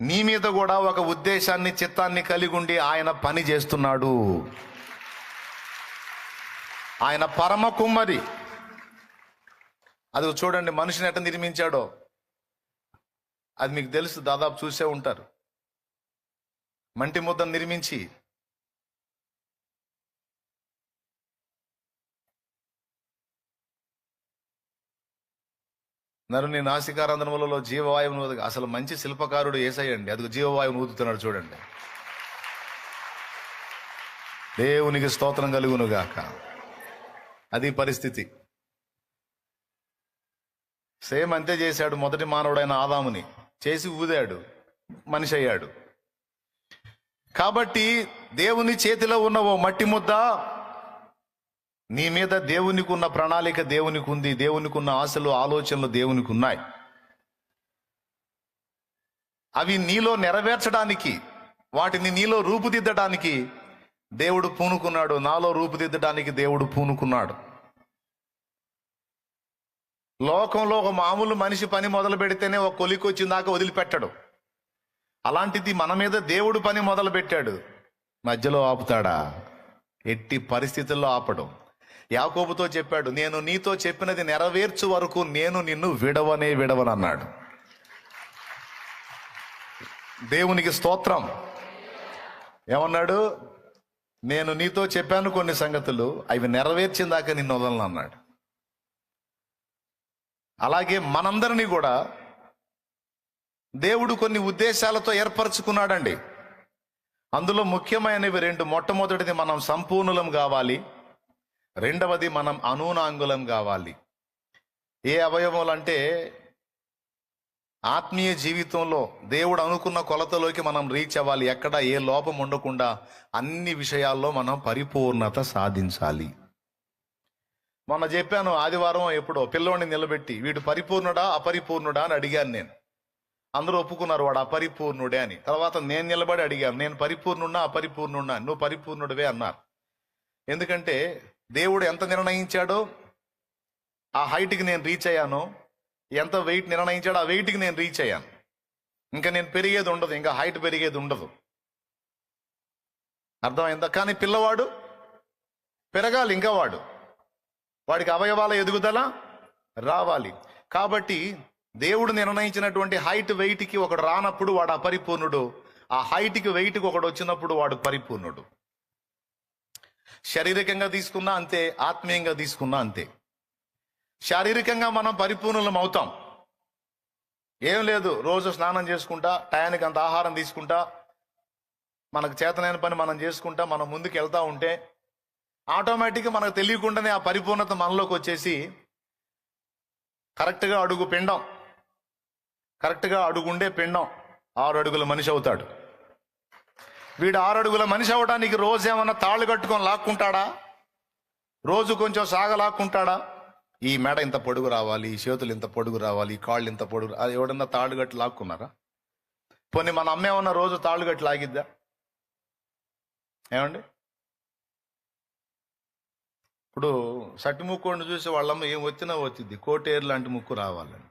నీ మీద కూడా ఒక ఉద్దేశాన్ని, చిత్తాన్ని కలిగి ఉండి ఆయన పని చేస్తున్నాడు. ఆయన పరమ కుమ్మరి. అది చూడండి, మనిషిని ఎట్లా నిర్మించాడో అది మీకు తెలుసు, దాదాపు చూసే ఉంటారు. మంటి ముద్దను నిర్మించి నరుని నాసికారంధ్రములలో జీవవాయువును ఊదగా. అసలు మంచి శిల్పకారుడు యేసయ్యండి, అది జీవవాయువును ఊదుతున్నాడు చూడండి. దేవునికి స్తోత్రం కలుగును గాక. అది పరిస్థితి. సేమ్ అంతే చేశాడు మొదటి మానవుడైన ఆదాముని. చేసి ఊదాడు, మనిషి అయ్యాడు. కాబట్టి దేవుని చేతిలో ఉన్న ఓ మట్టి ముద్ద, నీ మీద దేవునికి ఉన్న ప్రణాళిక దేవునికి ఉంది. దేవునికి ఉన్న ఆశలు, ఆలోచనలు దేవునికి ఉన్నాయి. అవి నీలో నెరవేర్చడానికి, వాటిని నీలో రూపుదిద్దడానికి దేవుడు పూనుకున్నాడు. నాలో రూపుదిద్దడానికి దేవుడు పూనుకున్నాడు. లోకంలో ఒక మామూలు మనిషి పని మొదలు పెడితేనే ఒక కొలికి వచ్చిందాకా వదిలిపెట్టడు. అలాంటిది మన మీద దేవుడు పని మొదలు పెట్టాడు. మధ్యలో ఆపుతాడా? ఎట్టి పరిస్థితుల్లో ఆపడం. యాకోబుతో చెప్పాడు, నేను నీతో చెప్పినది నెరవేర్చు వరకు నేను నిన్ను విడవనన్నాడు. దేవునికి స్తోత్రం. ఏమన్నాడు? నేను నీతో చెప్పాను కొన్ని సంగతులు, అవి నెరవేర్చిన దాకా నిన్ను వదలను అన్నాడు. అలాగే మనందరినీ కూడా దేవుడు కొన్ని ఉద్దేశాలతో ఏర్పరచుకున్నాడండి. అందులో ముఖ్యమైనవి రెండు. మొట్టమొదటిది, మనం సంపూర్ణులం కావాలి. రెండవది, మనం అనూనాంగులం కావాలి. ఏ అవయవాలు అంటే, ఆత్మీయ జీవితంలో దేవుడు అనుకున్న కొలతలోకి మనం రీచ్ అవ్వాలి. ఎక్కడ ఏ లోపం ఉండకుండా అన్ని విషయాల్లో మనం పరిపూర్ణత సాధించాలి. మొన్న చెప్పాను, ఆదివారం ఎప్పుడో పిల్లోడిని నిలబెట్టి, వీడు పరిపూర్ణుడా అపరిపూర్ణుడా అని అడిగాను నేను. అందరూ ఒప్పుకున్నారు వాడు అపరిపూర్ణుడే అని. తర్వాత నేను నిలబడి అడిగాను, నేను పరిపూర్ణున్నా అపరిపూర్ణున్నా? నువ్వు పరిపూర్ణుడివే అన్నారు. ఎందుకంటే దేవుడు ఎంత నిర్ణయించాడో ఆ హైట్కి నేను రీచ్ అయ్యాను. ఎంత వెయిట్ నిర్ణయించాడో ఆ వెయిట్కి నేను రీచ్ అయ్యాను. ఇంకా నేను పెరిగేది ఉండదు, ఇంకా హైట్ పెరిగేది ఉండదు. అర్థమైందా? కానీ పిల్లవాడు పెరగాలి, ఇంకా వాడికి అవయవాల ఎదుగుదల రావాలి. కాబట్టి దేవుడు నిర్ణయించినటువంటి హైట్ వెయిట్కి ఒకడు రానప్పుడు వాడు అపరిపూర్ణుడు. ఆ హైట్కి వెయిట్కి ఒకడు వచ్చినప్పుడు వాడు పరిపూర్ణుడు. శారీరకంగా తీసుకున్నా అంతే, ఆత్మీయంగా తీసుకున్నా అంతే. శారీరకంగా మనం పరిపూర్ణులం అవుతాం. ఏం లేదు, రోజు స్నానం చేసుకుంటా, టయానికి అంత ఆహారం తీసుకుంటా, మనకు చేతనైన పని మనం చేసుకుంటా, మనం ముందుకు వెళ్తా ఉంటే ఆటోమేటిక్గా మనకు తెలియకుండానే ఆ పరిపూర్ణత మనలోకి వచ్చేసి కరెక్ట్గా అడుగుండే పిండం 6 అడుగుల మనిషి అవుతాడు. వీడు 6 అడుగుల మనిషి అవడానికి రోజు ఏమన్నా తాళ్ళు కట్టుకొని లాక్కుంటాడా? రోజు కొంచెం సాగలాక్కుంటాడా? ఈ మెడ ఇంత పొడుగు రావాలి, ఈ చేతులు ఇంత పొడుగు రావాలి, ఈ కాళ్ళు ఇంత పొడుగు. అది ఎవడన్నా తాళ్ళు కట్టి లాక్కున్నారా? పోనీ మన అమ్మ ఏమన్నా రోజు తాళ్ళు కట్టి లాగిద్దా? ఏమండి? ఇప్పుడు సట్టి ముక్కోడిని చూసి వాళ్ళమ్మ ఏం వచ్చినా వచ్చింది, కోటేరు లాంటి ముక్కు రావాలని.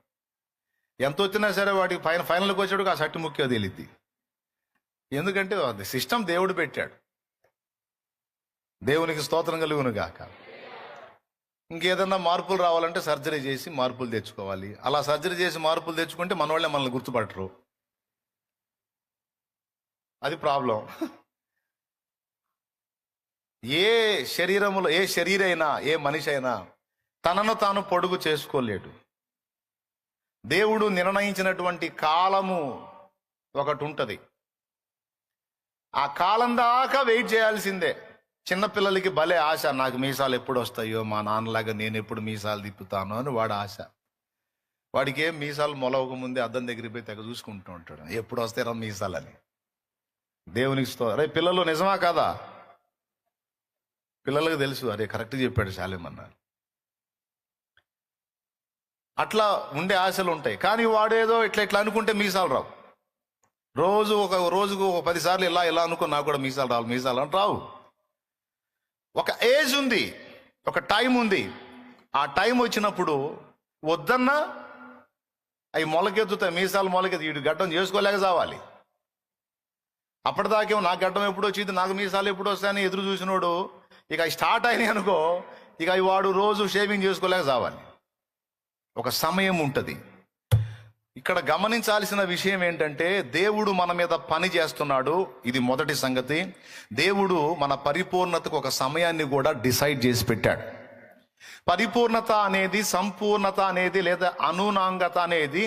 ఎంత వచ్చినా సరే వాడికి ఫైనల్కి వచ్చాడు ఆ సట్టి ముక్కే తెలియద్ది. ఎందుకంటే అది సిస్టమ్ దేవుడు పెట్టాడు. దేవునికి స్తోత్రం కలుగును గాక. ఇంకేదన్నా మార్పులు రావాలంటే సర్జరీ చేసి మార్పులు తెచ్చుకోవాలి. అలా సర్జరీ చేసి మార్పులు తెచ్చుకుంటే మన వాళ్ళే మనల్ని గుర్తుపట్టరు. అది ప్రాబ్లం. ఏ శరీరములో, ఏ శరీరైనా, ఏ మనిషి అయినా తనను తాను పొడుగు చేసుకోలేడు. దేవుడు నిర్ణయించినటువంటి కాలము ఒకటి ఉంటుంది. ఆ కాలం దాకా వెయిట్ చేయాల్సిందే. చిన్నపిల్లలకి భలే ఆశ, నాకు మీసాలు ఎప్పుడు వస్తాయో, మా నాన్నలాగా నేను ఎప్పుడు మీసాలు తిప్పుతాను అని వాడు ఆశ. వాడికి ఏం మీసాలు మొలవక ముందే అద్దం దగ్గరికి పోయి తెగ చూసుకుంటూ ఉంటాడు, ఎప్పుడు వస్తారా మీసాలని. దేవునికి అరే పిల్లలు నిజమా కాదా? పిల్లలకు తెలుసు, అరే కరెక్ట్గా చెప్పాడు శాలేమన్నారు. అట్లా ఉండే ఆశలు ఉంటాయి. కానీ వాడేదో ఇట్లా అనుకుంటే మీసాలు రావు. రోజుకు ఒక 10 సార్లు ఇలా అనుకో, నాకు కూడా మీసాలు అని రావు. ఒక ఏజ్ ఉంది, ఒక టైం ఉంది. ఆ టైం వచ్చినప్పుడు వద్దన్నా అవి మొలకెత్తుతాయి, మీసాలు మొలకెత్తి. వీడు గడ్డం చేసుకోలేక చావాలి. అప్పటిదాకేమో నాకు గడ్డం ఎప్పుడు వచ్చింది, నాకు మీసాలు ఎప్పుడు వస్తాయని ఎదురు చూసినోడు ఇక స్టార్ట్ అయినాయి అనుకో, ఇక వాడు రోజు షేవింగ్ చేసుకోలేక చావాలి. ఒక సమయం ఉంటుంది. ఇక్కడ గమనించాల్సిన విషయం ఏంటంటే, దేవుడు మన మీద పని చేస్తున్నాడు. ఇది మొదటి సంగతి. దేవుడు మన పరిపూర్ణతకు ఒక సమయాన్ని కూడా డిసైడ్ చేసి పెట్టాడు. పరిపూర్ణత అనేది, సంపూర్ణత అనేది, లేదా అనునాంగత అనేది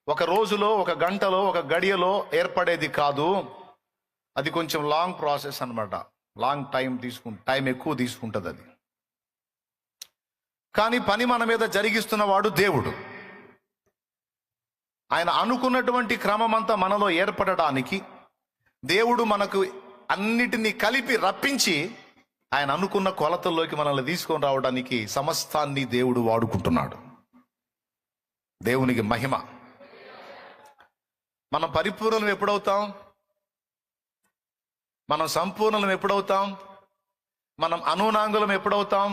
ఒక రోజులో, ఒక గంటలో, ఒక గడియలో ఏర్పడేది కాదు. అది కొంచెం లాంగ్ ప్రాసెస్ అన్నమాట. లాంగ్ టైం ఎక్కువ తీసుకుంటుంది అది. కానీ పని మన మీద జరిగిస్తున్నవాడు దేవుడు. ఆయన అనుకున్నటువంటి క్రమమంతా మనలో ఏర్పడడానికి దేవుడు మనకు అన్నిటినీ కలిపి రప్పించి ఆయన అనుకున్న కొలతల్లోకి మనల్ని తీసుకొని రావడానికి సమస్తాన్ని దేవుడు వాడుకుంటున్నాడు. దేవునికి మహిమ. మనం పరిపూర్ణం ఎప్పుడవుతాం? మనం సంపూర్ణం ఎప్పుడవుతాం? మనం అనునాంగులం ఎప్పుడవుతాం?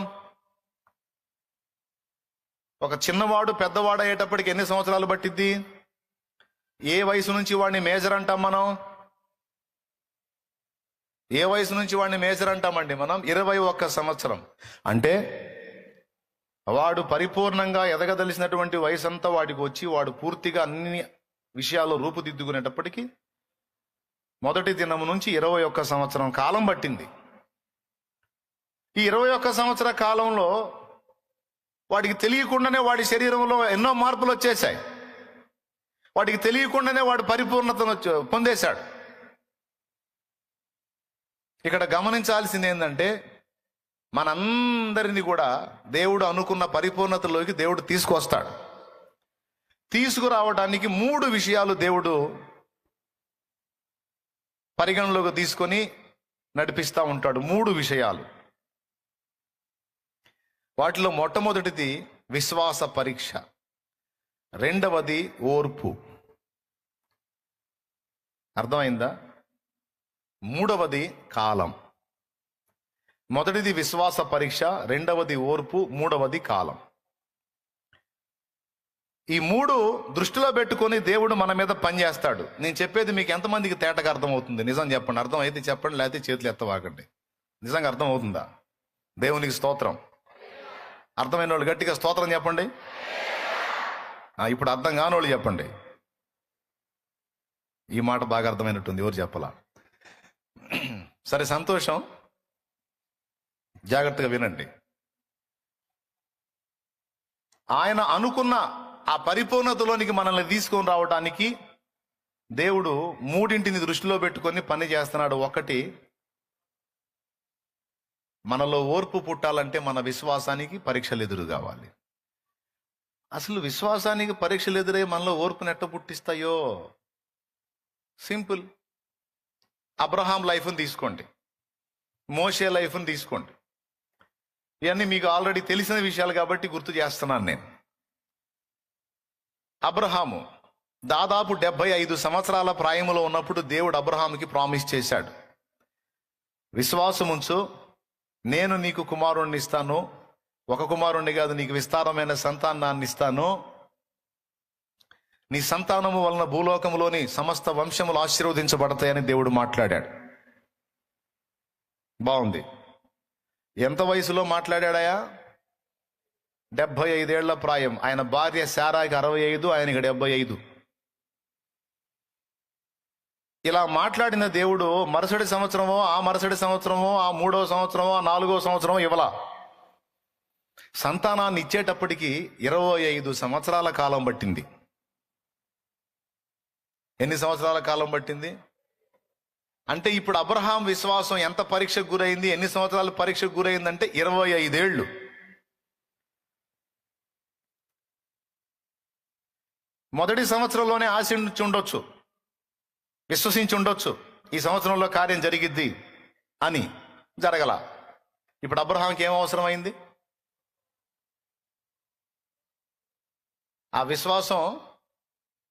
ఒక చిన్నవాడు పెద్దవాడు అయ్యేటప్పటికి ఎన్ని సంవత్సరాలు పట్టిద్ది? ఏ వయసు నుంచి వాడిని మేజర్ అంటాం మనం? ఏ వయసు నుంచి వాడిని మేజర్ అంటామండి మనం? 21 సంవత్సరం. అంటే వాడు పరిపూర్ణంగా ఎదగదలిసినటువంటి వయసు అంతా వాడికి వచ్చి వాడు పూర్తిగా అన్ని విషయాలు రూపుదిద్దుకునేటప్పటికీ మొదటి దినం నుంచి 21 సంవత్సరం కాలం పట్టింది. ఈ 21 సంవత్సర కాలంలో వాడికి తెలియకుండానే వాడి శరీరంలో ఎన్నో మార్పులు వచ్చేసాయి. వాడికి తెలియకుండానే వాడు పరిపూర్ణతను పొందేశాడు. ఇక్కడ గమనించాల్సింది ఏంటంటే, మనందరినీ కూడా దేవుడు అనుకున్న పరిపూర్ణతలోకి దేవుడు తీసుకొస్తాడు. తీసుకురావడానికి 3 విషయాలు దేవుడు పరిగణలోకి తీసుకొని నడిపిస్తూ ఉంటాడు. 3 విషయాలు. వాటిలో మొట్టమొదటిది విశ్వాస పరీక్ష, రెండవది ఓర్పు. అర్థమైందా? మూడవది కాలం. మొదటిది విశ్వాస పరీక్ష, రెండవది ఓర్పు, మూడవది కాలం. ఈ 3 దృష్టిలో పెట్టుకొని దేవుడు మన మీద పనిచేస్తాడు. నేను చెప్పేది మీకు ఎంతమందికి తేటగా అర్థమవుతుంది? నిజం చెప్పండి. అర్థం అయితే చెప్పండి, లేకపోతే చేతులు ఎత్తవాకండి. నిజంగా అర్థం అవుతుందా? దేవునికి స్తోత్రం. అర్థమైన వాళ్ళు గట్టిగా స్తోత్రం చెప్పండి. ఇప్పుడు అర్థం కాని వాళ్ళు చెప్పండి. ఈ మాట బాగా అర్థమైనట్టుంది, ఎవరు చెప్పలా? సరే, సంతోషం. జాగ్రత్తగా వినండి. ఆయన అనుకున్న ఆ పరిపూర్ణతలోనికి మనల్ని తీసుకొని రావడానికి దేవుడు 3 దృష్టిలో పెట్టుకొని పని చేస్తున్నాడు. ఒకటి, మనలో ఓర్పు పుట్టాలంటే మన విశ్వాసానికి పరీక్షలు ఎదురు కావాలి. అసలు విశ్వాసానికి పరీక్షలు ఎదురై మనలో ఓర్పును ఎట్ట పుట్టిస్తాయో సింపుల్. అబ్రహాం లైఫ్ని తీసుకోండి, మోషే లైఫ్ని తీసుకోండి. ఇవన్నీ మీకు ఆల్రెడీ తెలిసిన విషయాలు కాబట్టి గుర్తు చేస్తున్నాను నేను. అబ్రహాము దాదాపు 75 సంవత్సరాల ప్రాయములో ఉన్నప్పుడు దేవుడు అబ్రహాముకి ప్రామిస్ చేశాడు, విశ్వాసం ఉంచు, నేను నీకు కుమారుణ్ణి ఇస్తాను, ఒక కుమారుణ్ణి కాదు, నీకు విస్తారమైన సంతానాన్ని ఇస్తాను, నీ సంతానము వలన భూలోకములోని సమస్త వంశములు ఆశీర్వదించబడతాయని దేవుడు మాట్లాడాడు. బాగుంది. ఎంత వయసులో మాట్లాడాడయా? 75 ఏళ్ల ప్రాయం. ఆయన భార్య శారాకి 65, ఆయనకి 75. ఇలా మాట్లాడిన దేవుడు మరుసటి సంవత్సరమో, ఆ మరుసటి సంవత్సరమో, ఆ 3వ సంవత్సరమో, ఆ 4వ సంవత్సరమో ఇవ్వలా. సంతానాన్ని ఇచ్చేటప్పటికి 25 సంవత్సరాల కాలం పట్టింది. ఎన్ని సంవత్సరాల కాలం పట్టింది అంటే, ఇప్పుడు అబ్రహాం విశ్వాసం ఎంత పరీక్షకు గురైంది, ఎన్ని సంవత్సరాలు పరీక్షకు గురైందంటే 25 ఏళ్ళు. మొదటి సంవత్సరంలోనే ఆశించి ఉండొచ్చు, విశ్వసించి ఉండొచ్చు, ఈ సంవత్సరంలో కార్యం జరిగిద్ది అని. జరగల. ఇప్పుడు అబ్రహాంకి ఏం అవసరమైంది? ఆ విశ్వాసం